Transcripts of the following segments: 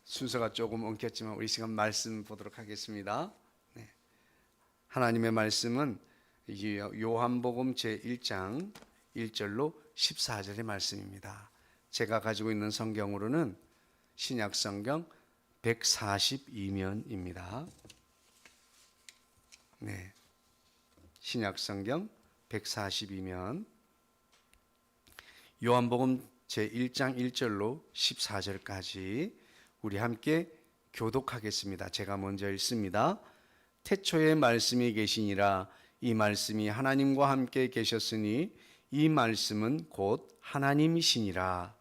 순서가 조금 엉켰지만 우리 시간 말씀 보도록 하겠습니다. 네. 하나님의 말씀은 요한복음 제1장 1절로 14절의 말씀입니다. 제가 가지고 있는 성경으로는 신약 성경 142면입니다. 네. 신약 성경 142면 요한복음 제1장 1절로 14절까지 우리 함께 교독하겠습니다. 제가 먼저 읽습니다. 태초에 말씀이 계시니라. 이 말씀이 하나님과 함께 계셨으니 이 말씀은 곧 하나님이시니라.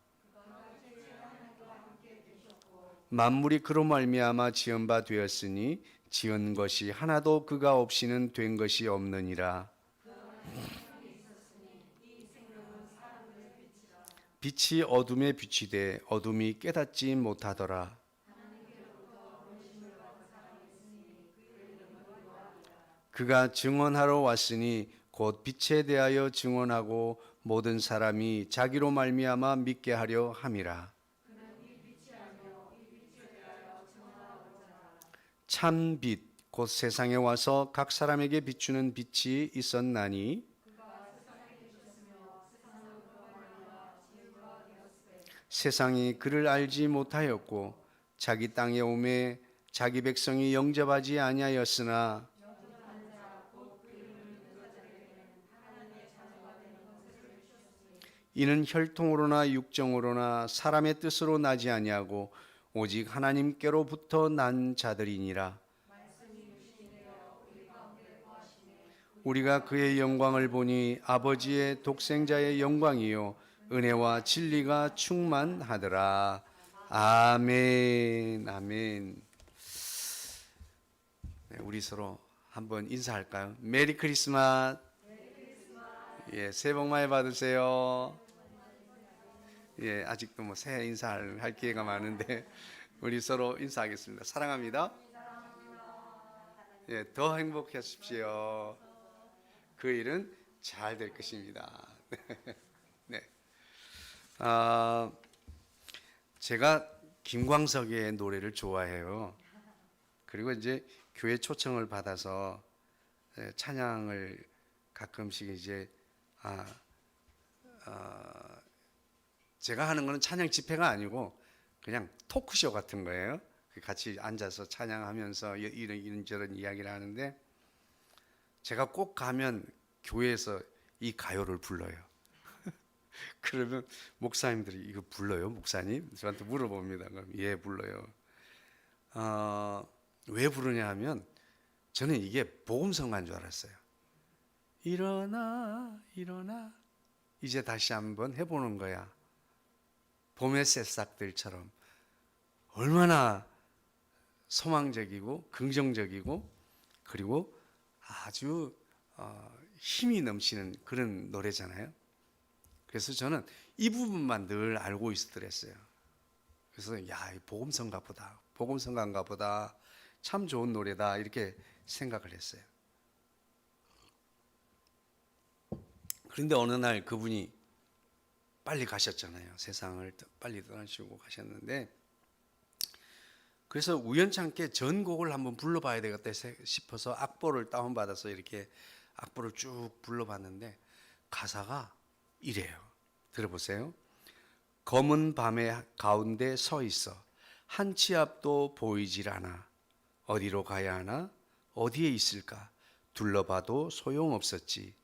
만물이 그로 말미암아 지은 바 되었으니 지은 것이 하나도 그가 없이는 된 것이 없느니라. 빛이 어둠에 비치되 어둠이 깨닫지 못하더라. 그가 증언하러 왔으니 곧 빛에 대하여 증언하고 모든 사람이 자기로 말미암아 믿게 하려 함이라. 참 빛 곧 세상에 와서 각 사람에게 비추는 빛이 있었나니 세상이 그를 알지 못하였고 자기 땅에 오매 자기 백성이 영접하지 아니하였으나 이는 혈통으로나 육정으로나 사람의 뜻으로 나지 아니하고 오직 하나님께로부터 난 자들이니라. 우리가 그의 영광을 보니 아버지의 독생자의 영광이요 은혜와 진리가 충만하더라. 아멘. 아멘. 네, 우리 서로 한번 인사할까요? 메리 크리스마스. 새해 복 많이 받으세요. 아직도 새해 인사할 기회가 많은데 우리 서로 인사하겠습니다. 사랑합니다. 더 행복하십시오. 그 일은 잘 될 것입니다. 네. 제가 김광석의 노래를 좋아해요. 그리고 이제 교회 초청을 받아서 찬양을 가끔씩 제가 하는 거는 찬양 집회가 아니고 그냥 토크쇼 같은 거예요. 같이 앉아서 찬양하면서 이런저런 이야기를 하는데 제가 꼭 가면 교회에서 이 가요를 불러요. 그러면 목사님들이 이거 불러요? 목사님? 저한테 물어봅니다. 그럼 예, 불러요. 왜 부르냐 하면 저는 이게 복음성가인 줄 알았어요. 일어나 일어나 이제 다시 한번 해보는 거야. 봄의 새싹들처럼 얼마나 소망적이고 긍정적이고 그리고 아주 힘이 넘치는 그런 노래잖아요. 그래서 저는 이 부분만 늘 알고 있었더랬어요. 그래서 야, 복음성가 보다 참 좋은 노래다 이렇게 생각을 했어요. 그런데 어느 날 그분이 빨리 가셨잖아요. 세상을 빨리 떠나시고 가셨는데 그래서 우연찮게 전곡을 한번 불러봐야 되겠다 싶어서 악보를 다운받아서 이렇게 악보를 쭉 불러봤는데 가사가 이래요. 들어보세요. 검은 밤의 가운데 서 있어 한 치 앞도 보이질 않아. 어디로 가야 하나? 어디에 있을까? 둘러봐도 소용없었지.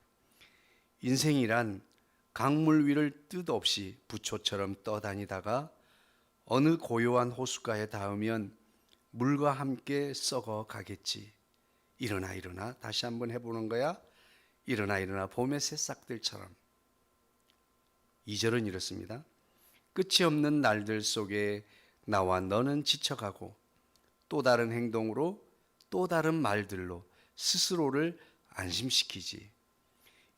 인생이란 강물 위를 뜻없이 부초처럼 떠다니다가 어느 고요한 호숫가에 닿으면 물과 함께 썩어 가겠지. 일어나 일어나 다시 한번 해보는 거야. 일어나 일어나 봄의 새싹들처럼. 2절은 이렇습니다. 끝이 없는 날들 속에 나와 너는 지쳐가고 또 다른 행동으로 또 다른 말들로 스스로를 안심시키지.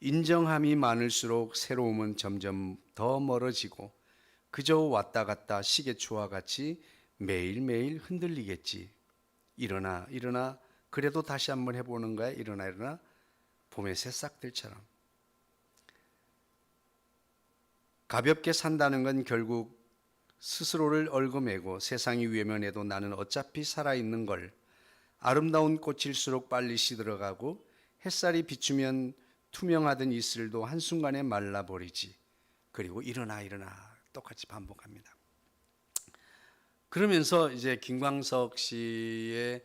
인정함이 많을수록 새로움은 점점 더 멀어지고 그저 왔다 갔다 시계추와 같이 매일매일 흔들리겠지. 일어나 일어나 그래도 다시 한번 해보는 거야. 일어나 일어나 봄의 새싹들처럼. 가볍게 산다는 건 결국 스스로를 얽어매고 세상이 외면해도 나는 어차피 살아있는 걸. 아름다운 꽃일수록 빨리 시들어가고 햇살이 비추면 투명하던 이슬도 한순간에 말라버리지. 그리고 일어나 똑같이 반복합니다. 그러면서 이제 김광석 씨의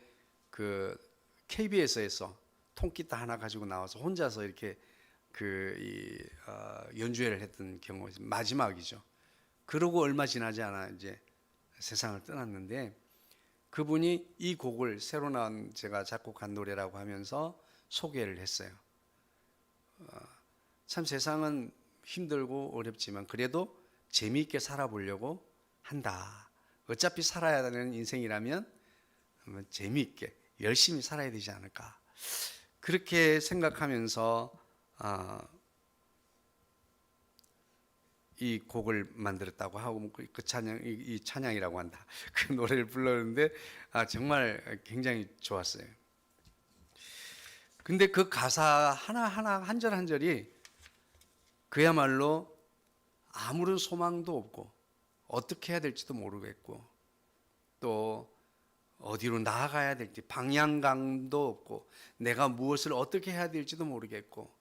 그 KBS에서 통기타 하나 가지고 나와서 혼자서 이렇게 연주회를 했던 경우 마지막이죠. 그러고 얼마 지나지 않아 이제 세상을 떠났는데, 그분이 이 곡을 새로 나온 제가 작곡한 노래라고 하면서 소개를 했어요. 참 세상은 힘들고 어렵지만 그래도 재미있게 살아보려고 한다. 어차피 살아야 하는 인생이라면 재미있게 열심히 살아야 되지 않을까. 그렇게 생각하면서 이 곡을 만들었다고 하고, 그 찬양, 이 찬양이라고 한다. 그 노래를 불렀는데 정말 굉장히 좋았어요. 근데 그 가사 하나하나 한 절 한 절이 그야말로 아무런 소망도 없고 어떻게 해야 될지도 모르겠고 또 어디로 나아가야 될지 방향감도 없고 내가 무엇을 어떻게 해야 될지도 모르겠고,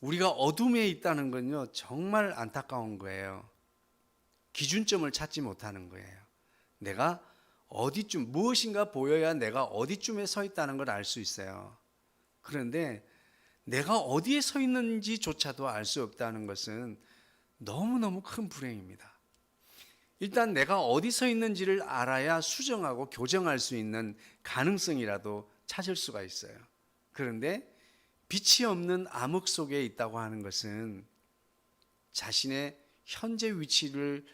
우리가 어둠에 있다는 건요 정말 안타까운 거예요. 기준점을 찾지 못하는 거예요. 내가 어디쯤, 무엇인가 보여야 내가 어디쯤에 서 있다는 걸 알 수 있어요. 그런데 내가 어디에 서 있는지조차도 알 수 없다는 것은 너무너무 큰 불행입니다. 일단 내가 어디 서 있는지를 알아야 수정하고 교정할 수 있는 가능성이라도 찾을 수가 있어요. 그런데 빛이 없는 암흑 속에 있다고 하는 것은 자신의 현재 위치를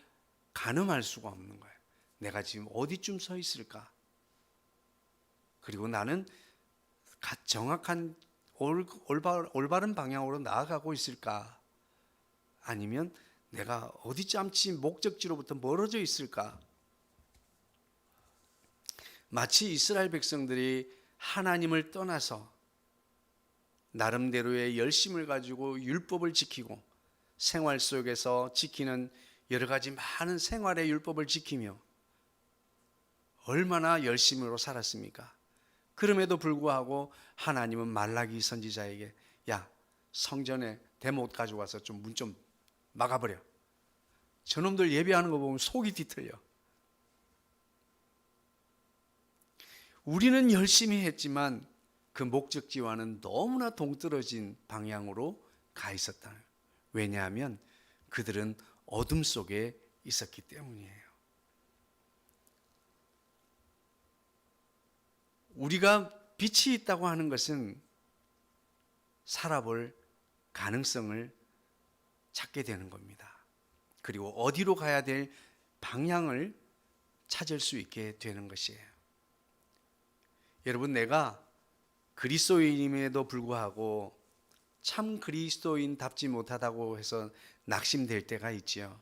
가늠할 수가 없는 거예요. 내가 지금 어디쯤 서 있을까? 그리고 나는 정확한 올바른 방향으로 나아가고 있을까? 아니면 내가 어디쯤 목적지로부터 멀어져 있을까? 마치 이스라엘 백성들이 하나님을 떠나서 나름대로의 열심을 가지고 율법을 지키고 생활 속에서 지키는 여러 가지 많은 생활의 율법을 지키며 얼마나 열심으로 살았습니까? 그럼에도 불구하고 하나님은 말라기 선지자에게 야, 성전에 대못 가져와서 좀 문 좀 막아버려. 저놈들 예배하는 거 보면 속이 뒤틀려. 우리는 열심히 했지만 그 목적지와는 너무나 동떨어진 방향으로 가 있었다. 왜냐하면 그들은 어둠 속에 있었기 때문이에요. 우리가 빛이 있다고 하는 것은 살아볼 가능성을 찾게 되는 겁니다. 그리고 어디로 가야 될 방향을 찾을 수 있게 되는 것이에요. 여러분, 내가 그리스도인임에도 불구하고 참 그리스도인답지 못하다고 해서 낙심될 때가 있지요.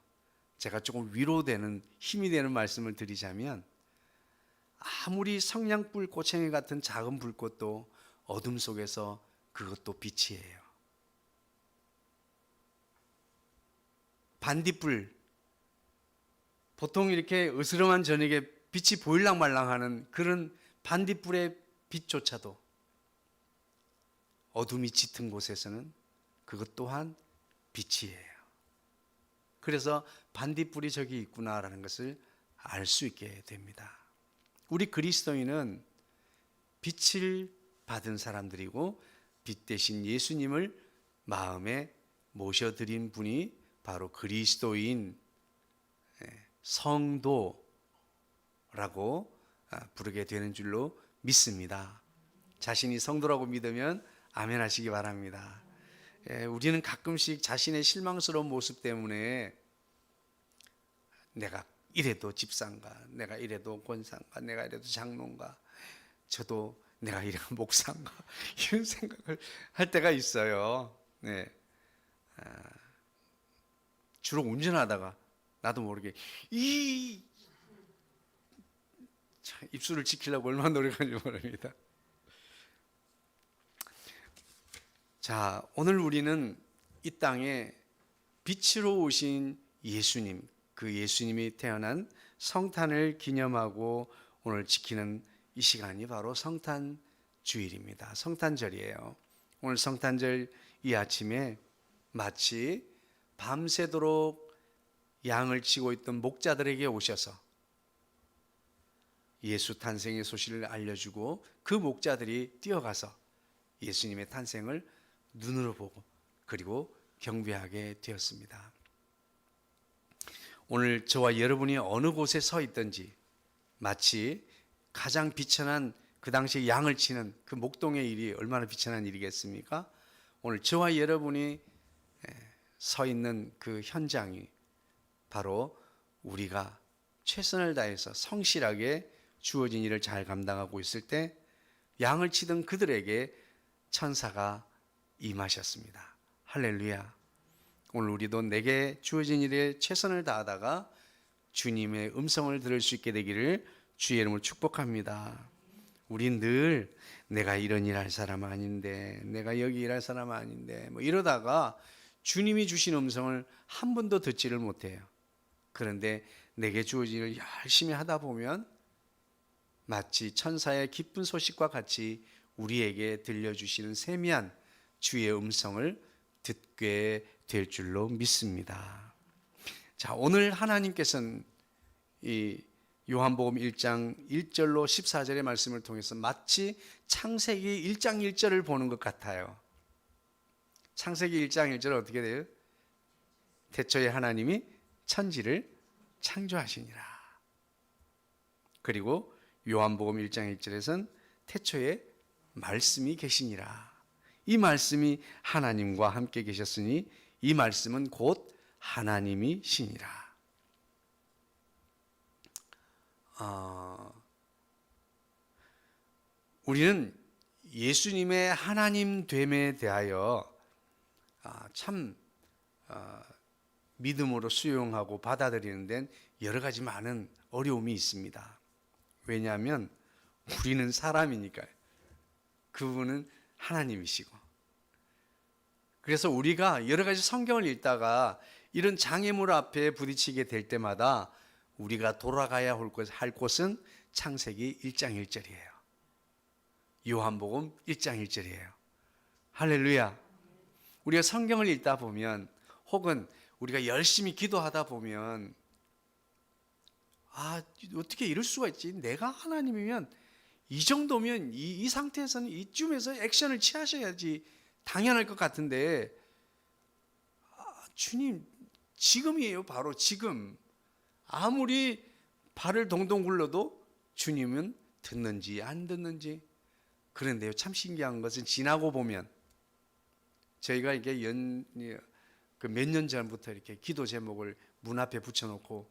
제가 조금 위로되는, 힘이 되는 말씀을 드리자면, 아무리 성냥불 꼬챙이 같은 작은 불꽃도 어둠 속에서 그것도 빛이에요. 반딧불, 보통 이렇게 으스름한 저녁에 빛이 보일랑말랑하는 그런 반딧불의 빛조차도 어둠이 짙은 곳에서는 그것 또한 빛이에요. 그래서 반딧불이 저기 있구나라는 것을 알 수 있게 됩니다. 우리 그리스도인은 빛을 받은 사람들이고 빛 대신 예수님을 마음에 모셔드린 분이 바로 그리스도인, 성도라고 부르게 되는 줄로 믿습니다. 자신이 성도라고 믿으면 아멘 하시기 바랍니다. 우리는 가끔씩 자신의 실망스러운 모습 때문에 내가 이래도 집사인가, 내가 이래도 권사인가, 내가 이래도 장로인가, 저도 내가 이래도 목사인가 이런 생각을 할 때가 있어요. 네. 주로 운전하다가 나도 모르게 입술을 지키려고 얼마나 노력하는지 모릅니다. 오늘 우리는 이 땅에 빛으로 오신 예수님, 그 예수님이 태어난 성탄을 기념하고 오늘 지키는 이 시간이 바로 성탄 주일입니다. 성탄절이에요. 오늘 성탄절 이 아침에 마치 밤새도록 양을 치고 있던 목자들에게 오셔서 예수 탄생의 소식을 알려주고 그 목자들이 뛰어가서 예수님의 탄생을 눈으로 보고 그리고 경배하게 되었습니다. 오늘 저와 여러분이 어느 곳에 서 있든지 마치 가장 비천한 그 당시 양을 치는 그 목동의 일이 얼마나 비천한 일이겠습니까? 오늘 저와 여러분이 서 있는 그 현장이 바로 우리가 최선을 다해서 성실하게 주어진 일을 잘 감당하고 있을 때 양을 치던 그들에게 천사가 임하셨습니다. 할렐루야. 오늘 우리도 내게 주어진 일에 최선을 다하다가 주님의 음성을 들을 수 있게 되기를 주의 이름으로 축복합니다. 우린 늘 내가 이런 일 할 사람 아닌데, 내가 여기 일할 사람 아닌데 뭐 이러다가 주님이 주신 음성을 한 번도 듣지를 못해요. 그런데 내게 주어진 일을 열심히 하다 보면 마치 천사의 기쁜 소식과 같이 우리에게 들려주시는 세미한 주의 음성을 듣게 될 줄로 믿습니다. 자, 오늘 하나님께서는 이 요한복음 1장 1절로 14절의 말씀을 통해서 마치 창세기 1장 1절을 보는 것 같아요. 창세기 1장 1절은 어떻게 돼요? 태초에 하나님이 천지를 창조하시니라. 그리고 요한복음 1장 1절에서는 태초에 말씀이 계시니라. 이 말씀이 하나님과 함께 계셨으니 이 말씀은 곧 하나님이시니라. 우리는 예수님의 하나님 됨에 대하여 참 믿음으로 수용하고 받아들이는 데는 여러 가지 많은 어려움이 있습니다. 왜냐하면 우리는 사람이니까요. 그분은 하나님이시고. 그래서 우리가 여러 가지 성경을 읽다가 이런 장애물 앞에 부딪히게 될 때마다 우리가 돌아가야 할 곳은 창세기 1장 1절이에요. 요한복음 1장 1절이에요. 할렐루야. 우리가 성경을 읽다 보면 혹은 우리가 열심히 기도하다 보면 어떻게 이럴 수가 있지? 내가 하나님이면 이 정도면 이 상태에서는 이쯤에서 액션을 취하셔야지 당연할 것 같은데 주님 지금이에요. 바로 지금. 아무리 발을 동동 굴러도 주님은 듣는지 안 듣는지. 그런데요, 참 신기한 것은 지나고 보면 저희가 이게 몇 년 전부터 이렇게 기도 제목을 문 앞에 붙여놓고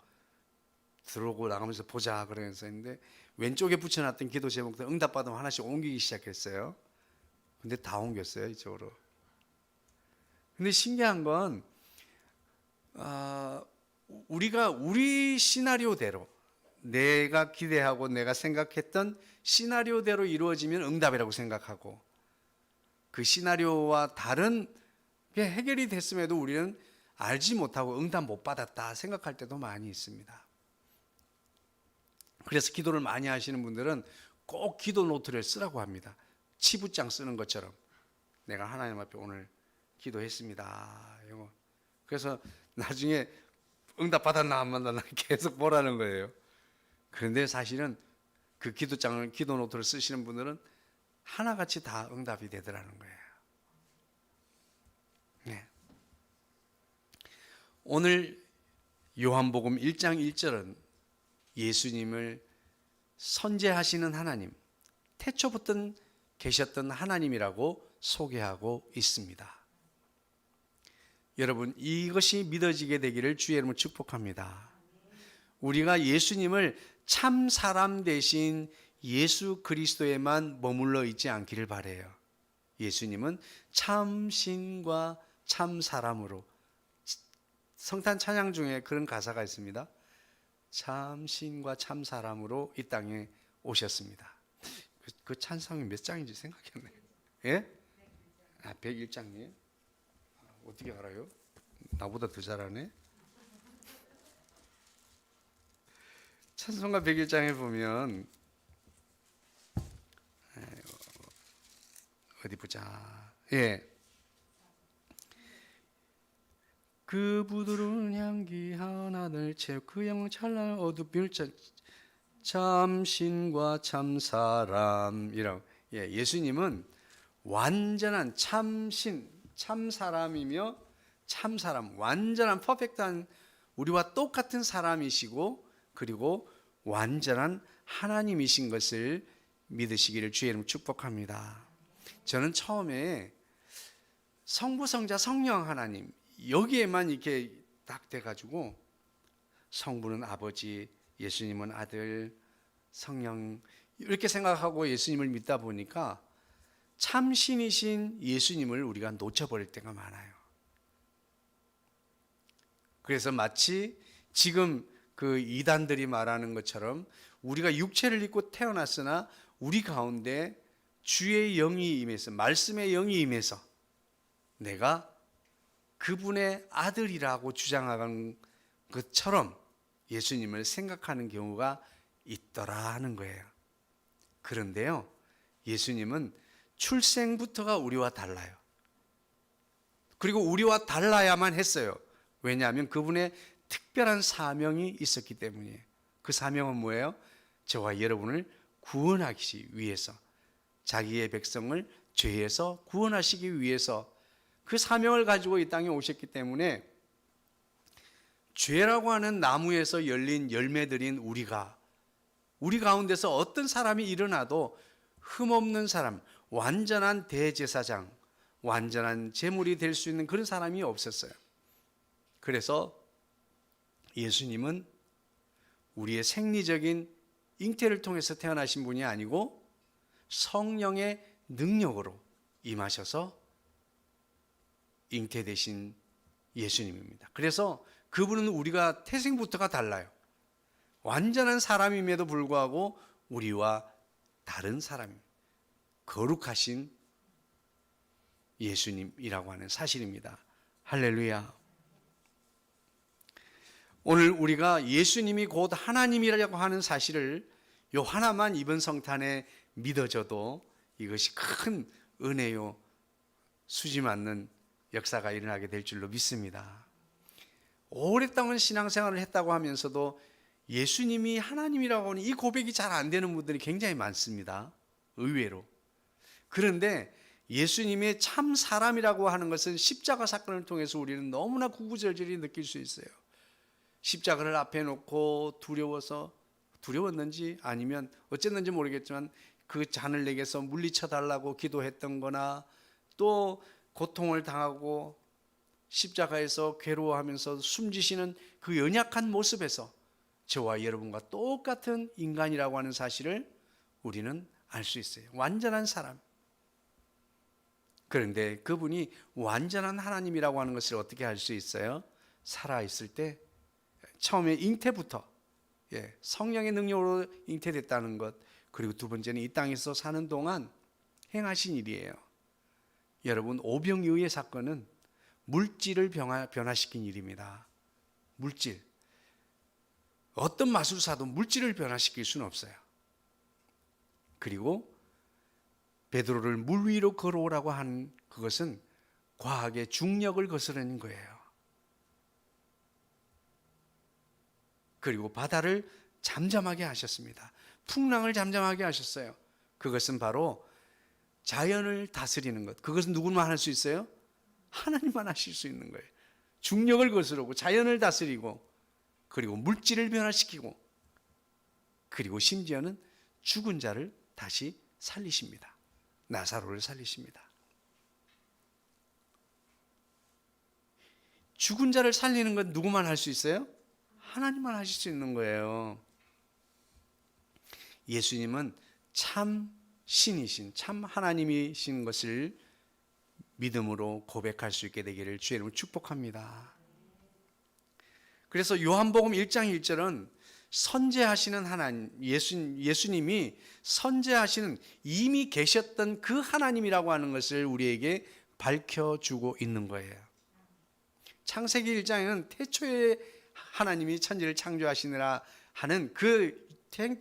들어오고 나가면서 보자 그러면서 했는데 왼쪽에 붙여놨던 기도 제목들 응답받으면 하나씩 옮기기 시작했어요. 근데 다 옮겼어요, 이쪽으로. 근데 신기한 건 우리가 우리 시나리오대로 내가 기대하고 내가 생각했던 시나리오대로 이루어지면 응답이라고 생각하고 그 시나리오와 다른 게 해결이 됐음에도 우리는 알지 못하고 응답 못 받았다 생각할 때도 많이 있습니다. 그래서 기도를 많이 하시는 분들은 꼭 기도 노트를 쓰라고 합니다. 치부장 쓰는 것처럼 내가 하나님 앞에 오늘 기도했습니다. 그래서 나중에 응답 받았나 안 받았나 계속 보라는 거예요. 그런데 사실은 그 기도장을 기도 노트를 쓰시는 분들은 하나같이 다 응답이 되더라는 거예요. 네. 오늘 요한복음 1장 1절은 예수님을 선재하시는 하나님, 태초부터 계셨던 하나님이라고 소개하고 있습니다. 여러분, 이것이 믿어지게 되기를 주의 이름으로 축복합니다. 우리가 예수님을 참 사람 대신 예수 그리스도에만 머물러 있지 않기를 바라요. 예수님은 참 신과 참 사람으로, 성탄 찬양 중에 그런 가사가 있습니다. 참 신과 참 사람으로 이 땅에 오셨습니다. 그 찬송이 몇 장인지 생각이 안 나요. 예? 101장이에요? 어떻게 알아요? 나보다 더 잘하네. 찬송가 101장에 보면 어디 보자. 예. 그 부드러운 향기 하나를 채워 그 영광 찬란한 어둠을 참신과 참사람이라고. 예, 예수님은 완전한 참신, 참사람이며 참사람, 완전한 퍼펙트한 우리와 똑같은 사람이시고 그리고 완전한 하나님이신 것을 믿으시기를 주의 이름으로 축복합니다. 저는 처음에 성부, 성자, 성령 하나님 여기에만 이렇게 딱 돼가지고 성부는 아버지, 예수님은 아들, 성령 이렇게 생각하고 예수님을 믿다 보니까 참신이신 예수님을 우리가 놓쳐버릴 때가 많아요. 그래서 마치 지금 그 이단들이 말하는 것처럼 우리가 육체를 입고 태어났으나 우리 가운데 주의 영이 임해서 말씀의 영이 임해서 내가 그분의 아들이라고 주장하는 것처럼 예수님을 생각하는 경우가 있더라 하는 거예요. 그런데요, 예수님은 출생부터가 우리와 달라요. 그리고 우리와 달라야만 했어요. 왜냐하면 그분의 특별한 사명이 있었기 때문이에요. 그 사명은 뭐예요? 저와 여러분을 구원하기 위해서, 자기의 백성을 죄에서 구원하시기 위해서 그 사명을 가지고 이 땅에 오셨기 때문에 죄라고 하는 나무에서 열린 열매들인 우리 가운데서 어떤 사람이 일어나도 흠없는 사람, 완전한 대제사장, 완전한 제물이 될 수 있는 그런 사람이 없었어요. 그래서 예수님은 우리의 생리적인 잉태를 통해서 태어나신 분이 아니고 성령의 능력으로 임하셔서 잉태되신 예수님입니다. 그래서 그분은 우리가 태생부터가 달라요. 완전한 사람임에도 불구하고 우리와 다른 사람입니다. 거룩하신 예수님이라고 하는 사실입니다. 할렐루야. 오늘 우리가 예수님이 곧 하나님이라고 하는 사실을 요 하나만 이번 성탄에 믿어져도 이것이 큰 은혜요 수지 맞는 역사가 일어나게 될 줄로 믿습니다. 오랫동안 신앙생활을 했다고 하면서도 예수님이 하나님이라고 하는 이 고백이 잘 안 되는 분들이 굉장히 많습니다. 의외로. 그런데 예수님의 참 사람이라고 하는 것은 십자가 사건을 통해서 우리는 너무나 구구절절히 느낄 수 있어요. 십자가를 앞에 놓고 두려웠는지 아니면 어쨌는지 모르겠지만 그 잔을 내게서 물리쳐 달라고 기도했던 거나 또 고통을 당하고 십자가에서 괴로워하면서 숨지시는 그 연약한 모습에서 저와 여러분과 똑같은 인간이라고 하는 사실을 우리는 알 수 있어요. 완전한 사람. 그런데 그분이 완전한 하나님이라고 하는 것을 어떻게 알 수 있어요? 살아있을 때 처음에 잉태부터 성령의 능력으로 잉태됐다는 것, 그리고 두 번째는 이 땅에서 사는 동안 행하신 일이에요. 여러분, 오병이어의 사건은 물질을 변화시킨 일입니다. 물질. 어떤 마술사도 물질을 변화시킬 수는 없어요. 그리고 베드로를 물 위로 걸어오라고 한 그것은 과학의 중력을 거스르는 거예요. 그리고 바다를 잠잠하게 하셨습니다. 풍랑을 잠잠하게 하셨어요. 그것은 바로 자연을 다스리는 것. 그것은 누구만 할 수 있어요? 하나님만 하실 수 있는 거예요. 중력을 거스르고 자연을 다스리고 그리고 물질을 변화시키고 그리고 심지어는 죽은 자를 다시 살리십니다. 나사로를 살리십니다. 죽은 자를 살리는 건 누구만 할 수 있어요? 하나님만 하실 수 있는 거예요. 예수님은 참 신이신, 참 하나님이신 것을 믿음으로 고백할 수 있게 되기를 주의 이름으로 축복합니다. 그래서 요한복음 1장 1절은 선제하시는 하나님, 예수님이 선제하시는 이미 계셨던 그 하나님이라고 하는 것을 우리에게 밝혀주고 있는 거예요. 창세기 1장에는 태초에 하나님이 천지를 창조하시느라 하는 그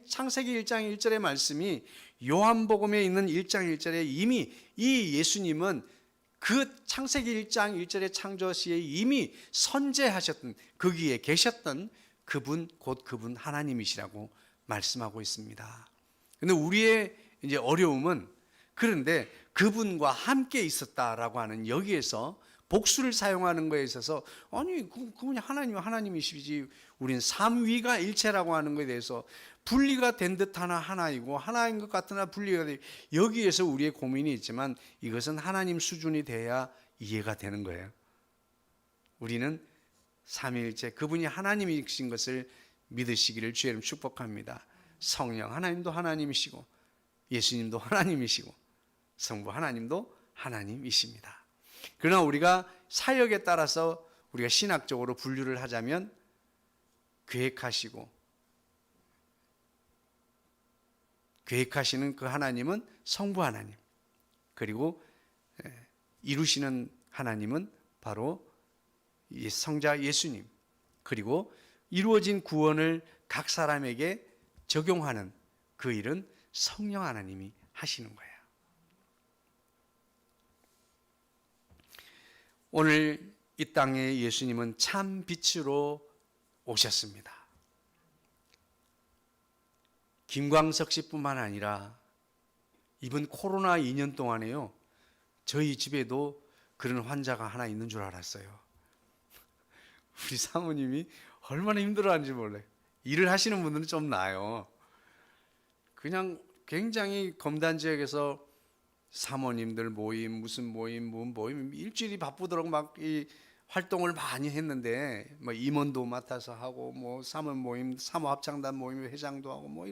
창세기 1장 1절의 말씀이 요한복음에 있는 1장 1절에 이미 이 예수님은 그 창세기 1장 1절의 창조 시에 이미 선재하셨던, 거기에 계셨던 그분, 곧 그분 하나님이시라고 말씀하고 있습니다. 근데 우리의 이제 어려움은, 그런데 그분과 함께 있었다라고 하는 여기에서 복수를 사용하는 것에 있어서, 아니 그분이 하나님이시지, 우리는 삼위가 일체라고 하는 것에 대해서 분리가 된 듯 하나이고 하나인 것 같으나 분리가 돼, 여기에서 우리의 고민이 있지만 이것은 하나님 수준이 돼야 이해가 되는 거예요. 우리는 삼위일체, 그분이 하나님이신 것을 믿으시기를 주의 이름 축복합니다. 성령 하나님도 하나님이시고, 예수님도 하나님이시고, 성부 하나님도 하나님이십니다. 그러나 우리가 사역에 따라서 우리가 신학적으로 분류를 하자면, 계획하시는 그 하나님은 성부 하나님, 그리고 이루시는 하나님은 바로 성자 예수님, 그리고 이루어진 구원을 각 사람에게 적용하는 그 일은 성령 하나님이 하시는 거예요. 오늘 이 땅에 예수님은 참 빛으로 오셨습니다. 김광석 씨뿐만 아니라 이번 코로나 2년 동안에요, 저희 집에도 그런 환자가 하나 있는 줄 알았어요. 우리 사모님이 얼마나 힘들어하는지 몰라요. 일을 하시는 분들은 좀 나아요. 그냥 굉장히 검단 지역에서 사모님들 모임, 무슨 모임, 일주일이 바쁘도록 막 이 활동을 많이 했는데, 뭐 임원도 맡아서 하고, 뭐 사모 모임, 사모 합창단 모임 회장도 하고, 뭐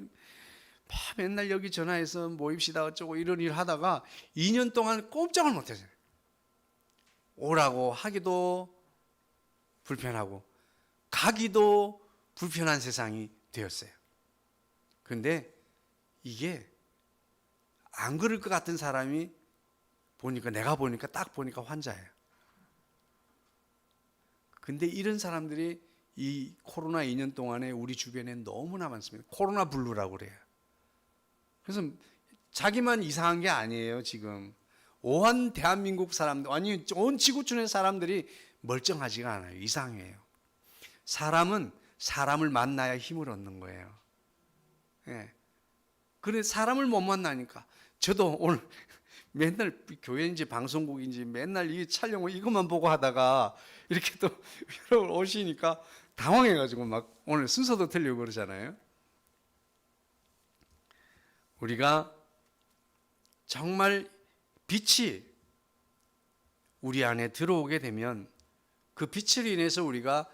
맨날 여기 전화해서 모입시다 어쩌고 이런 일 하다가 2년 동안 꼼짝을 못했어요. 오라고 하기도 불편하고 가기도 불편한 세상이 되었어요. 그런데 이게 안 그럴 것 같은 사람이 내가 보니까 딱 보니까 환자예요. 근데 이런 사람들이 이 코로나 2년 동안에 우리 주변에 너무나 많습니다. 코로나 블루라고 그래요. 그래서 자기만 이상한 게 아니에요. 지금 온 대한민국 사람들, 아니 온 지구촌의 사람들이 멀쩡하지가 않아요. 이상해요. 사람은 사람을 만나야 힘을 얻는 거예요. 예. 그래 사람을 못 만나니까, 저도 오늘 맨날 교회인지 방송국인지 맨날 이 촬영을 이것만 보고 하다가 이렇게 또 여러분 오시니까 당황해가지고 막 오늘 순서도 틀리고 그러잖아요. 우리가 정말 빛이 우리 안에 들어오게 되면 그 빛을 인해서 우리가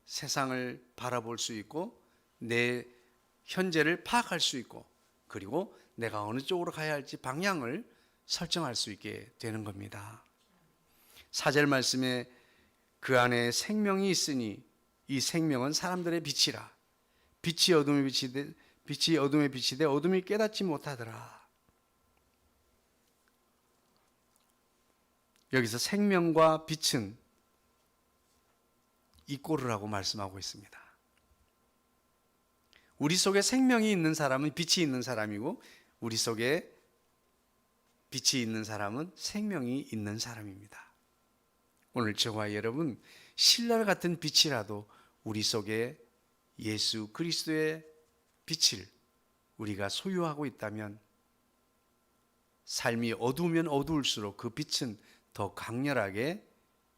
세상을 바라볼 수 있고, 내 현재를 파악할 수 있고, 그리고 내가 어느 쪽으로 가야 할지 방향을 설정할 수 있게 되는 겁니다. 4절 말씀에 그 안에 생명이 있으니 이 생명은 사람들의 빛이라. 빛이 어둠에 비치되 어둠이 깨닫지 못하더라. 여기서 생명과 빛은 이꼬르라고 말씀하고 있습니다. 우리 속에 생명이 있는 사람은 빛이 있는 사람이고, 우리 속에 빛이 있는 사람은 생명이 있는 사람입니다. 오늘 저와 여러분, 신라 같은 빛이라도 우리 속에 예수 그리스도의 빛을 우리가 소유하고 있다면, 삶이 어두우면 어두울수록 그 빛은 더 강렬하게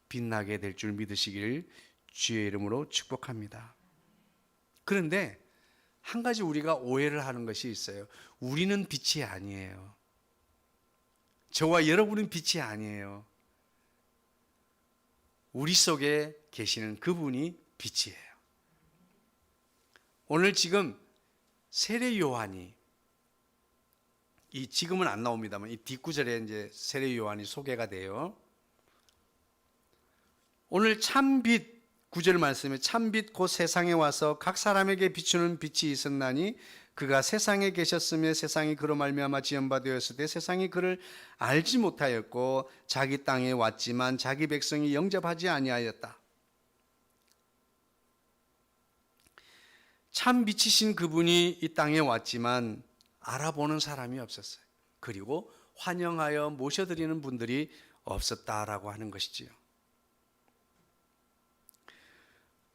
빛나게 될 줄 믿으시기를 주의 이름으로 축복합니다. 그런데 한 가지 우리가 오해를 하는 것이 있어요. 우리는 빛이 아니에요. 저와 여러분은 빛이 아니에요. 우리 속에 계시는 그분이 빛이에요. 오늘 지금 세례 요한이, 지금은 안 나옵니다만 이 뒷구절에 이제 세례 요한이 소개가 돼요. 오늘 참빛 9절 말씀에 참빛 곧 세상에 와서 각 사람에게 비추는 빛이 있었나니 그가 세상에 계셨으며 세상이 그로 말미암아 지음바 되었을 때 세상이 그를 알지 못하였고 자기 땅에 왔지만 자기 백성이 영접하지 아니하였다. 참 빛이신 그분이 이 땅에 왔지만 알아보는 사람이 없었어요. 그리고 환영하여 모셔드리는 분들이 없었다라고 하는 것이지요.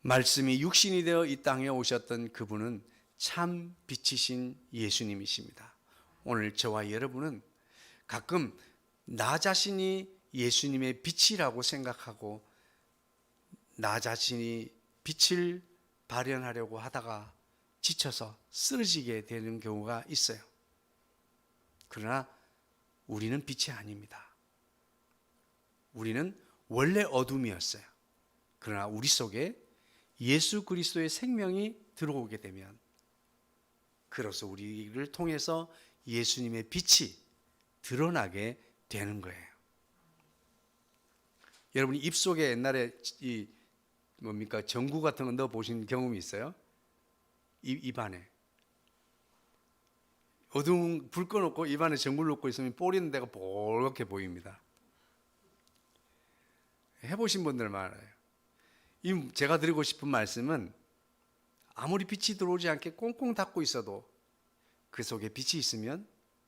말씀이 육신이 되어 이 땅에 오셨던 그분은 참 빛이신 예수님이십니다. 오늘 저와 여러분은 가끔 나 자신이 예수님의 빛이라고 생각하고 나 자신이 빛을 발현하려고 하다가 지쳐서 쓰러지게 되는 경우가 있어요. 그러나 우리는 빛이 아닙니다. 우리는 원래 어둠이었어요. 그러나 우리 속에 예수 그리스도의 생명이 들어오게 되면 그로써 우리를 통해서 예수님의 빛이 드러나게 되는 거예요. 여러분이 입속에 옛날에 이 전구 같은 거 넣어 보신 경험이 있어요? 입안에 어두운 불 꺼놓고 입안에 전구를 넣고 있으면 뿌리는 데가 볼게 보입니다. 해보신 분들 많아요. 제가 드리고 싶은 말씀은 아무리 빛이 들어오지 않게 꽁꽁 닫고 있어도 그 속에 빛이 있으면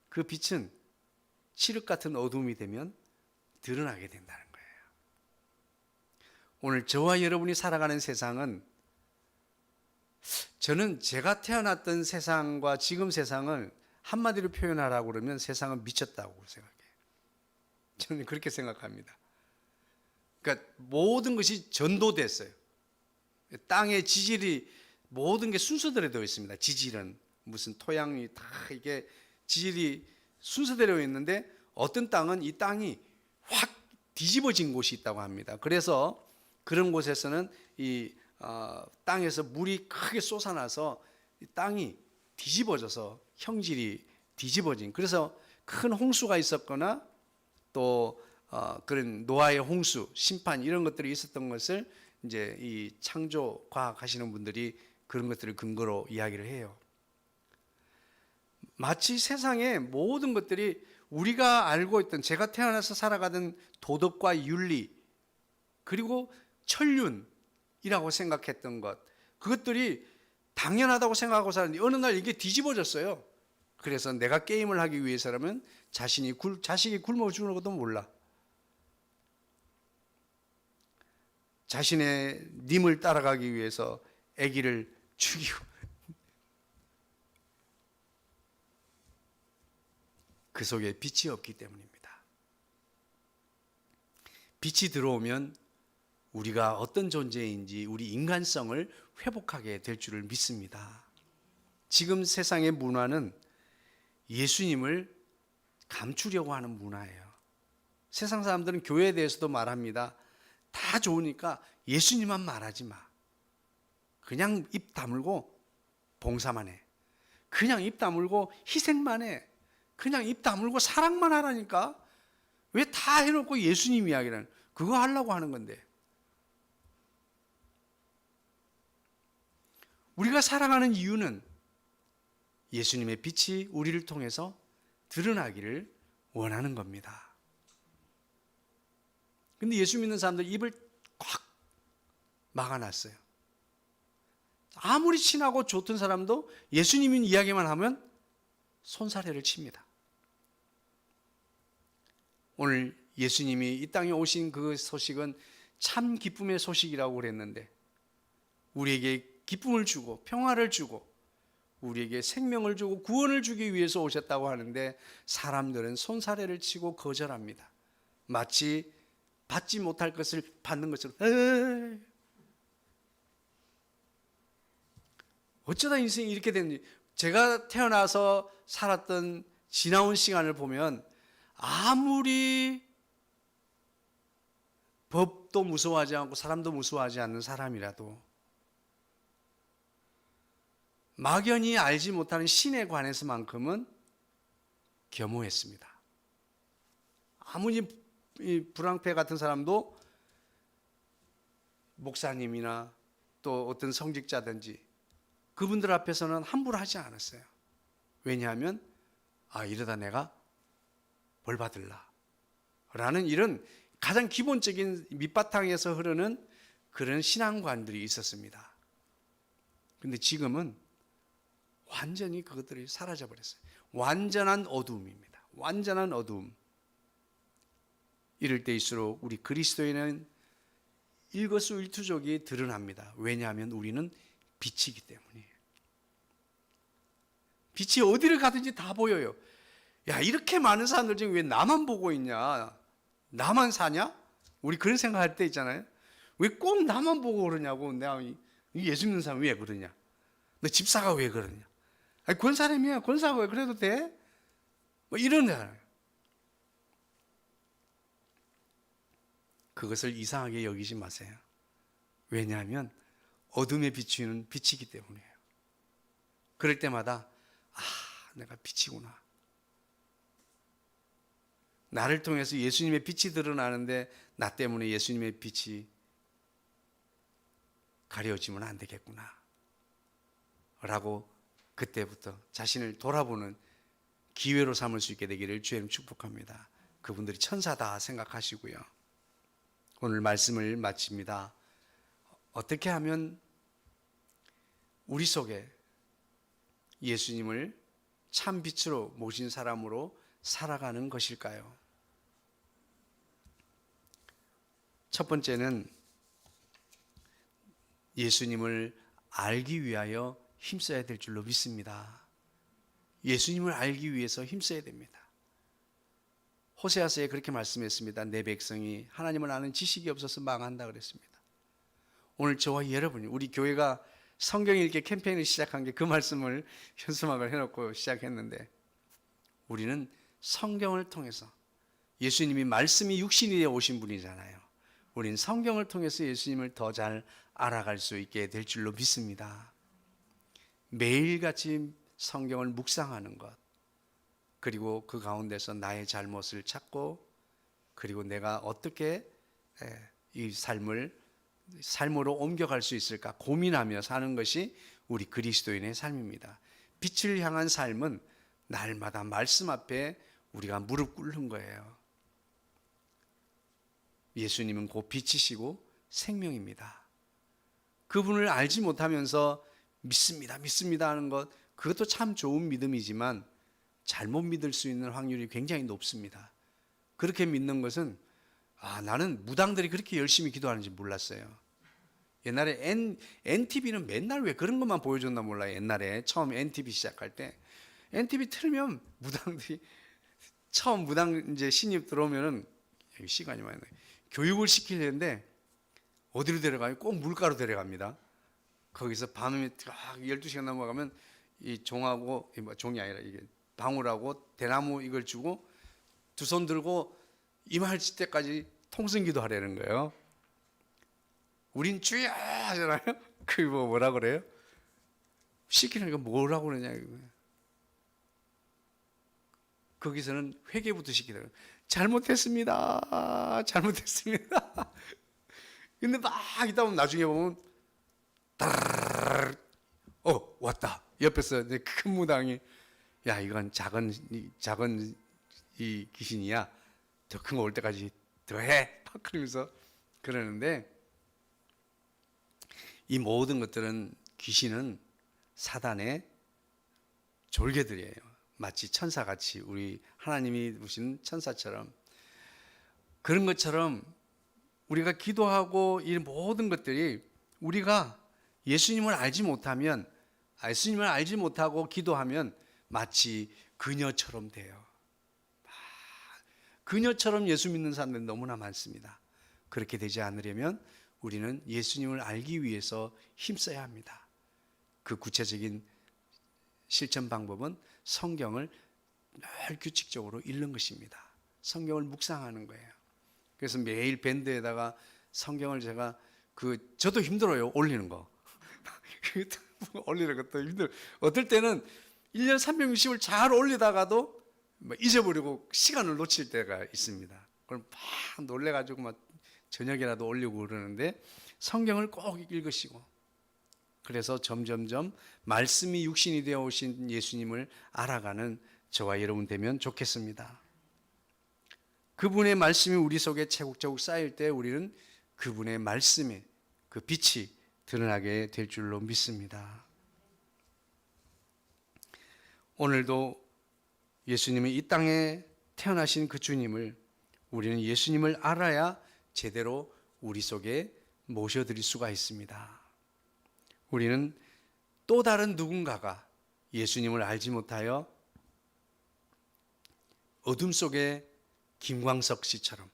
그 빛은 칠흑 같은 어둠이 되면 드러나게 된다는 거예요. 오늘 저와 여러분이 살아가는 세상은, 저는 제가 태어났던 세상과 지금 세상을 한마디로 표현하라고 그러면 세상은 미쳤다고 생각해요. 저는 그렇게 생각합니다. 그러니까 모든 것이 전도됐어요. 땅의 지질이 모든 게 순서대로 되어 있습니다. 지질은 무슨 토양이 다 이게 지질이 순서대로 있는데 어떤 땅은 이 땅이 확 뒤집어진 곳이 있다고 합니다. 그래서 그런 곳에서는 이 땅에서 물이 크게 솟아나서 이 땅이 뒤집어져서 형질이 뒤집어진, 그래서 큰 홍수가 있었거나 또 그런 노아의 홍수, 심판 이런 것들이 있었던 것을 이제 이 창조 과학 하시는 분들이 그런 것들을 근거로 이야기를 해요. 마치 세상의 모든 것들이 우리가 알고 있던, 제가 태어나서 살아가던 도덕과 윤리 그리고 천륜이라고 생각했던 것, 그것들이 당연하다고 생각하고 살았는데 어느 날 이게 뒤집어졌어요. 그래서 내가 게임을 하기 위해서라면 자식이 굶어 죽는 것도 몰라. 자신의 님을 따라가기 위해서 아기를 죽이고, 그 속에 빛이 없기 때문입니다. 빛이 들어오면 우리가 어떤 존재인지 우리 인간성을 회복하게 될 줄을 믿습니다. 지금 세상의 문화는 예수님을 감추려고 하는 문화예요. 세상 사람들은 교회에 대해서도 말합니다. 다 좋으니까 예수님만 말하지 마. 그냥 입 다물고 봉사만 해. 그냥 입 다물고 희생만 해. 그냥 입 다물고 사랑만 하라니까. 왜 다 해놓고 예수님 이야기를, 그거 하려고 하는 건데. 우리가 살아가는 이유는 예수님의 빛이 우리를 통해서 드러나기를 원하는 겁니다. 근데 예수 믿는 사람들 입을 꽉 막아놨어요. 아무리 친하고 좋던 사람도 예수님 이야기만 하면 손사래를 칩니다. 오늘 예수님이 이 땅에 오신 그 소식은 참 기쁨의 소식이라고 그랬는데, 우리에게 기쁨을 주고 평화를 주고 우리에게 생명을 주고 구원을 주기 위해서 오셨다고 하는데, 사람들은 손사래를 치고 거절합니다. 마치 받지 못할 것을 받는 것처럼. 에이. 어쩌다 인생이 이렇게 됐는지. 제가 태어나서 살았던 지나온 시간을 보면 아무리 법도 무서워하지 않고 사람도 무서워하지 않는 사람이라도 막연히 알지 못하는 신에 관해서만큼은 겸허했습니다. 아무리 불황패 같은 사람도 목사님이나 또 어떤 성직자든지 그분들 앞에서는 함부로 하지 않았어요. 왜냐하면 이러다 내가 벌 받을라 라는 이런 가장 기본적인 밑바탕에서 흐르는 그런 신앙관들이 있었습니다. 근데 지금은 완전히 그것들이 사라져 버렸어요. 완전한 어두움입니다. 완전한 어두움. 이럴 때일수록 우리 그리스도인은 일거수일투족이 드러납니다. 왜냐하면 우리는 빛이기 때문이에요. 빛이 어디를 가든지 다 보여요. 야, 이렇게 많은 사람들 중에 왜 나만 보고 있냐? 나만 사냐? 우리 그런 생각할 때 있잖아요. 왜 꼭 나만 보고 그러냐고. 내가 예수 믿는 사람 왜 그러냐? 너 집사가 왜 그러냐? 아니, 권사님이야. 권사가 왜 그래도 돼? 뭐 이러잖아요. 그것을 이상하게 여기지 마세요. 왜냐하면 어둠에 비추는 빛이기 때문이에요. 그럴 때마다 내가 빛이구나. 나를 통해서 예수님의 빛이 드러나는데 나 때문에 예수님의 빛이 가려지면 안 되겠구나 라고 그때부터 자신을 돌아보는 기회로 삼을 수 있게 되기를 주님 축복합니다. 그분들이 천사다 생각하시고요. 오늘 말씀을 마칩니다. 어떻게 하면 우리 속에 예수님을 참 빛으로 모신 사람으로 살아가는 것일까요? 첫 번째는 예수님을 알기 위하여 힘써야 될 줄로 믿습니다. 예수님을 알기 위해서 힘써야 됩니다. 호세아서에 그렇게 말씀했습니다. 내 백성이 하나님을 아는 지식이 없어서 망한다 그랬습니다. 오늘 저와 여러분이 우리 교회가 성경 읽기 캠페인을 시작한 게 그 말씀을 현수막을 해놓고 시작했는데 우리는 성경을 통해서 예수님이 말씀이 육신이 되어 오신 분이잖아요. 우리는 성경을 통해서 예수님을 더 잘 알아갈 수 있게 될 줄로 믿습니다. 매일같이 성경을 묵상하는 것, 그리고 그 가운데서 나의 잘못을 찾고 그리고 내가 어떻게 이 삶으로 옮겨갈 수 있을까 고민하며 사는 것이 우리 그리스도인의 삶입니다. 빛을 향한 삶은 날마다 말씀 앞에 우리가 무릎 꿇는 거예요. 예수님은 곧 빛이시고 생명입니다. 그분을 알지 못하면서 믿습니다, 믿습니다 하는 것, 그것도 참 좋은 믿음이지만 잘못 믿을 수 있는 확률이 굉장히 높습니다. 그렇게 믿는 것은 나는 무당들이 그렇게 열심히 기도하는지 몰랐어요. 옛날에 NTV는 맨날 왜 그런 것만 보여줬나 몰라요. 옛날에 처음 NTV 시작할 때 NTV 틀면 무당들이 처음 무당 이제 신입 들어오면은 시간이 많이 나요. 교육을 시키려는데 어디로 데려가요? 꼭 물가로 데려갑니다. 거기서 밤에 12시간 넘어가면 이 종하고 종이 아니라 이게 방울하고 대나무 이걸 주고 두 손 들고 이마할 때까지 통성기도 하려는 거예요. 우린 주여 하잖아요. 그게 뭐라 그래요? 시키는 거 뭐라고 그러냐 이거예요. 거기서는 회개부터 시키더라고요. 잘못했습니다. 잘못했습니다. 근데 막 있다 보면 나중에 보면 왔다. 옆에서 이제 큰 무당이 야 이건 작은 이 귀신이야. 더 큰 거 올 때까지 더 해. 막 그러면서 그러는데 이 모든 것들은 귀신은 사단의 졸개들이에요. 마치 천사같이 우리 하나님이 두신 천사처럼 그런 것처럼 우리가 기도하고 이 모든 것들이 우리가 예수님을 알지 못하고 기도하면 마치 그녀처럼 돼요. 그녀처럼 예수 믿는 사람들이 너무나 많습니다. 그렇게 되지 않으려면 우리는 예수님을 알기 위해서 힘써야 합니다. 그 구체적인 실천 방법은 성경을 늘 규칙적으로 읽는 것입니다. 성경을 묵상하는 거예요. 그래서 매일 밴드에다가 성경을 제가 저도 힘들어요. 올리는 거. 올리는 것도 힘들어요. 어떨 때는 1년 360을 잘 올리다가도 잊어버리고 시간을 놓칠 때가 있습니다. 그럼 막 놀래가지고 막 저녁이라도 올리고 그러는데 성경을 꼭 읽으시고 그래서 점점점 말씀이 육신이 되어 오신 예수님을 알아가는 저와 여러분 되면 좋겠습니다. 그분의 말씀이 우리 속에 차곡차곡 쌓일 때 우리는 그분의 말씀에 그 빛이 드러나게 될 줄로 믿습니다. 오늘도 예수님이 이 땅에 태어나신 그 주님을 우리는 예수님을 알아야 제대로 우리 속에 모셔드릴 수가 있습니다. 우리는 또 다른 누군가가 예수님을 알지 못하여 어둠 속에 김광석 씨처럼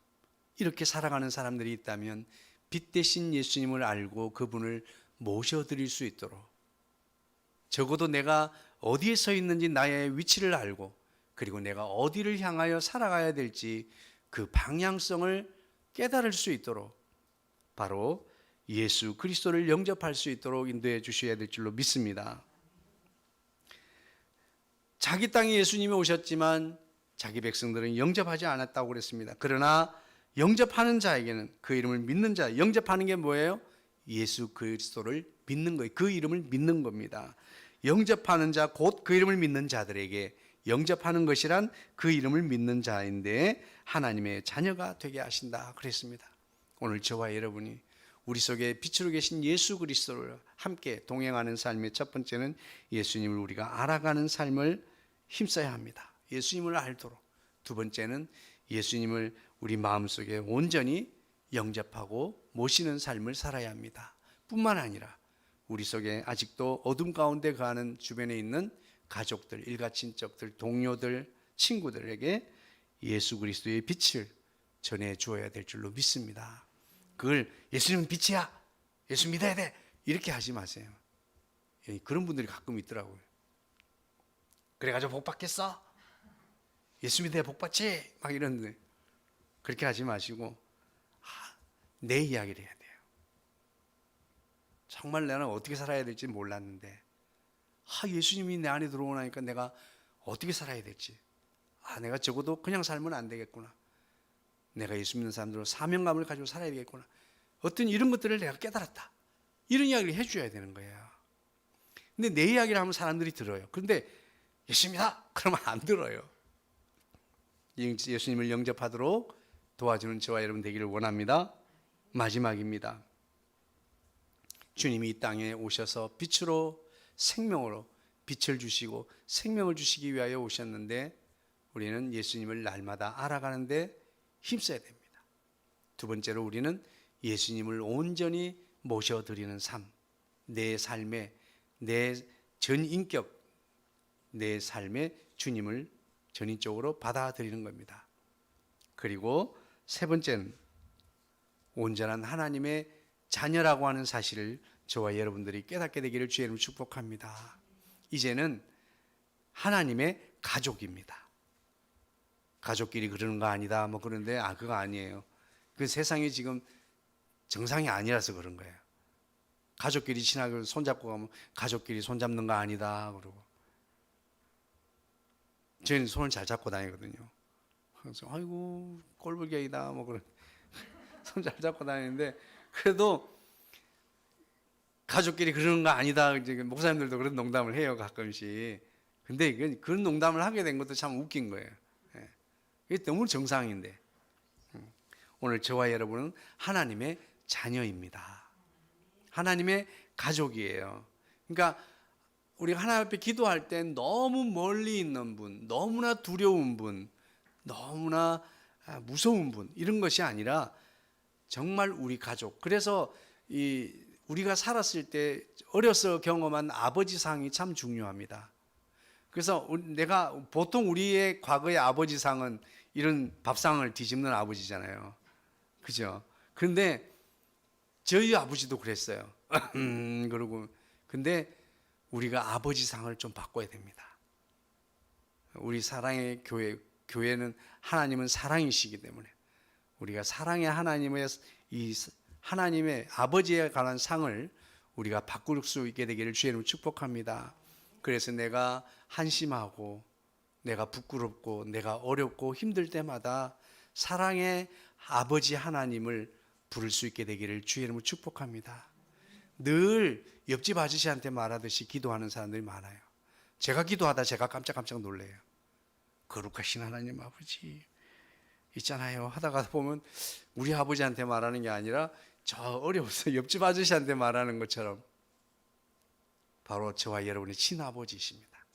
이렇게 살아가는 사람들이 있다면 빛 대신 예수님을 알고 그분을 모셔드릴 수 있도록, 적어도 내가 어디에 서 있는지 나의 위치를 알고 그리고 내가 어디를 향하여 살아가야 될지 그 방향성을 깨달을 수 있도록 바로 예수 그리스도를 영접할 수 있도록 인도해 주셔야 될 줄로 믿습니다. 자기 땅에 예수님이 오셨지만 자기 백성들은 영접하지 않았다고 그랬습니다. 그러나 영접하는 자에게는, 그 이름을 믿는 자, 영접하는 게 뭐예요? 예수 그리스도를 믿는 거예요. 그 이름을 믿는 겁니다. 영접하는 자, 곧 그 이름을 믿는 자들에게, 영접하는 것이란 그 이름을 믿는 자인데 하나님의 자녀가 되게 하신다 그랬습니다. 오늘 저와 여러분이 우리 속에 빛으로 계신 예수 그리스도를 함께 동행하는 삶의 첫 번째는 예수님을 우리가 알아가는 삶을 힘써야 합니다. 예수님을 알도록. 두 번째는 예수님을 우리 마음속에 온전히 영접하고 모시는 삶을 살아야 합니다. 뿐만 아니라 우리 속에 아직도 어둠 가운데 거하는 주변에 있는 가족들, 일가친척들, 동료들, 친구들에게 예수 그리스도의 빛을 전해 주어야 될 줄로 믿습니다. 그걸 예수님은 빛이야, 예수 믿어야 돼, 이렇게 하지 마세요. 그런 분들이 가끔 있더라고요. 그래가지고 복 받겠어? 예수 믿어야 복 받지? 막 이러는데 그렇게 하지 마시고 내 이야기를 해야 돼요. 정말 나는 어떻게 살아야 될지 몰랐는데 예수님이 내 안에 들어오고 나니까 내가 어떻게 살아야 될지, 내가 적어도 그냥 살면 안 되겠구나, 내가 예수 믿는 사람들로 사명감을 가지고 살아야 되겠구나, 어떤 이런 것들을 내가 깨달았다, 이런 이야기를 해줘야 되는 거예요. 근데 내 이야기를 하면 사람들이 들어요. 그런데 예수님이다 그러면 안 들어요. 예수님을 영접하도록 도와주는 저와 여러분 되기를 원합니다. 마지막입니다. 주님이 이 땅에 오셔서 빛으로, 생명으로 빛을 주시고 생명을 주시기 위하여 오셨는데 우리는 예수님을 날마다 알아가는데 힘써야 됩니다. 두 번째로 우리는 예수님을 온전히 모셔드리는 삶, 내 삶에, 내 전인격, 내 삶에 주님을 전인적으로 받아들이는 겁니다. 그리고 세 번째는 온전한 하나님의 자녀라고 하는 사실을 저와 여러분들이 깨닫게 되기를 주의 이름으로 축복합니다. 이제는 하나님의 가족입니다. 가족끼리 그러는 거 아니다 뭐 그런데 그거 아니에요. 그 세상이 지금 정상이 아니라서 그런 거예요. 가족끼리 친하게 손잡고 가면 가족끼리 손잡는 거 아니다 그러고, 저희는 손을 잘 잡고 다니거든요. 그래서 아이고 꼴불견이다 뭐 그런 손 잘 잡고 다니는데, 그래도 가족끼리 그러는 거 아니다, 이제 목사님들도 그런 농담을 해요 가끔씩. 근데 이건 그런 농담을 하게 된 것도 참 웃긴 거예요. 이게 너무 정상인데. 오늘 저와 여러분은 하나님의 자녀입니다. 하나님의 가족이에요. 그러니까 우리가 하나님 앞에 기도할 때 너무 멀리 있는 분, 너무나 두려운 분, 너무나 무서운 분, 이런 것이 아니라 정말 우리 가족. 그래서 우리가 살았을 때 어려서 경험한 아버지 상이 참 중요합니다. 그래서 내가 보통 우리의 과거의 아버지 상은 이런 밥상을 뒤집는 아버지잖아요. 그죠? 그런데 저희 아버지도 그랬어요. 그러고. 근데 우리가 아버지 상을 좀 바꿔야 됩니다. 우리 사랑의 교회는 하나님은 사랑이시기 때문에 우리가 사랑의 하나님의 하나님의 아버지에 관한 상을 우리가 바꿀 수 있게 되기를 주의 이름으로 축복합니다. 그래서 내가 한심하고 내가 부끄럽고 내가 어렵고 힘들 때마다 사랑의 아버지 하나님을 부를 수 있게 되기를 주의 이름으로 축복합니다. 늘 옆집 아저씨한테 말하듯이 기도하는 사람들이 많아요. 제가 기도하다 제가 깜짝깜짝 놀래요. 거룩하신 하나님 아버지 있잖아요 하다가 보면 우리 아버지한테 말하는 게 아니라 저 어려워서 옆집 아저씨한테 말하는 것처럼 바로 저와 여러분의 친아버지이십니다.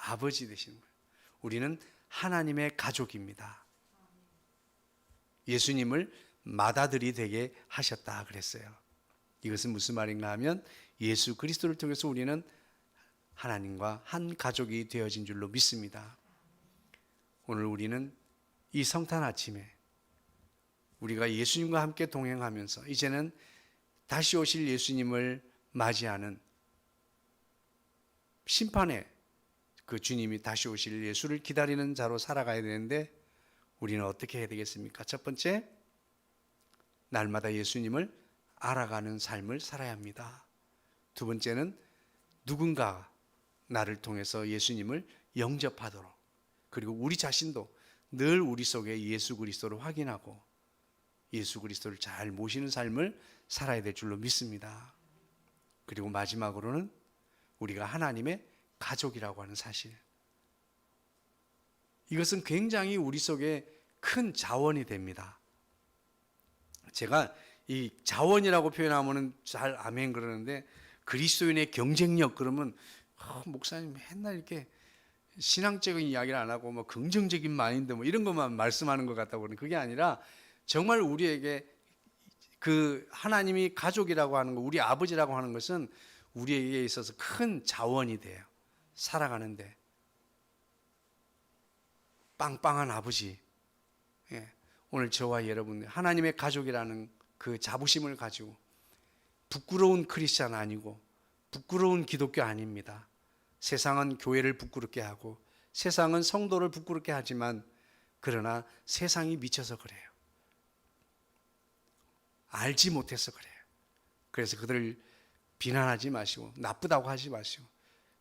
아버지 되시는 거예요. 우리는 하나님의 가족입니다. 예수님을 맏아들이 되게 하셨다 그랬어요. 이것은 무슨 말인가 하면 예수 그리스도를 통해서 우리는 하나님과 한 가족이 되어진 줄로 믿습니다. 오늘 우리는 이 성탄 아침에 우리가 예수님과 함께 동행하면서 이제는 다시 오실 예수님을 맞이하는 심판의 그 주님이 다시 오실 예수를 기다리는 자로 살아가야 되는데 우리는 어떻게 해야 되겠습니까? 첫 번째, 날마다 예수님을 알아가는 삶을 살아야 합니다. 두 번째는 누군가 나를 통해서 예수님을 영접하도록, 그리고 우리 자신도 늘 우리 속에 예수 그리스도를 확인하고 예수 그리스도를 잘 모시는 삶을 살아야 될 줄로 믿습니다. 그리고 마지막으로는 우리가 하나님의 가족이라고 하는 사실, 이것은 굉장히 우리 속에 큰 자원이 됩니다. 제가 이 자원이라고 표현하면 잘 아멘 그러는데, 그리스도인의 경쟁력 그러면 목사님 맨날 이렇게 신앙적인 이야기를 안 하고 뭐 긍정적인 마인드 뭐 이런 것만 말씀하는 것 같다고 그러는, 그게 아니라 정말 우리에게 그 하나님이 가족이라고 하는 거, 우리 아버지라고 하는 것은 우리에게 있어서 큰 자원이 돼요. 살아가는데 빵빵한 아버지, 예. 오늘 저와 여러분 하나님의 가족이라는 그 자부심을 가지고 부끄러운 크리스찬 아니고 부끄러운 기독교 아닙니다. 세상은 교회를 부끄럽게 하고 세상은 성도를 부끄럽게 하지만, 그러나 세상이 미쳐서 그래요. 알지 못해서 그래요. 그래서 그들을 비난하지 마시고 나쁘다고 하지 마시고,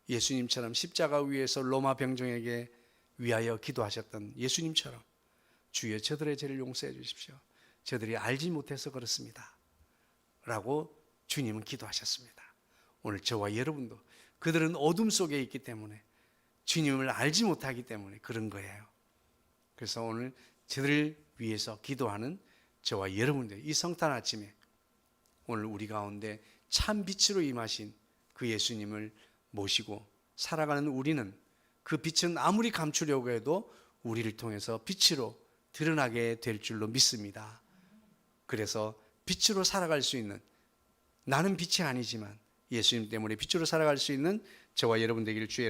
예수님처럼 십자가 위에서 로마 병정에게 위하여 기도하셨던 예수님처럼 주여 저들의 죄를 용서해 주십시오. 저들이 알지 못해서 그렇습니다. 라고 주님은 기도하셨습니다. 오늘 저와 여러분도 그들은 어둠 속에 있기 때문에 주님을 알지 못하기 때문에 그런 거예요. 그래서 오늘 저들을 위해서 기도하는 저와 여러분들, 이 성탄 아침에 오늘 우리 가운데 참 빛으로 임하신 그 예수님을 모시고 살아가는 우리는, 그 빛은 아무리 감추려고 해도 우리를 통해서 빛으로 드러나게 될 줄로 믿습니다. 그래서 빛으로 살아갈 수 있는, 나는 빛이 아니지만 예수님 때문에 빛으로 살아갈 수 있는 저와 여러분 되기를 주의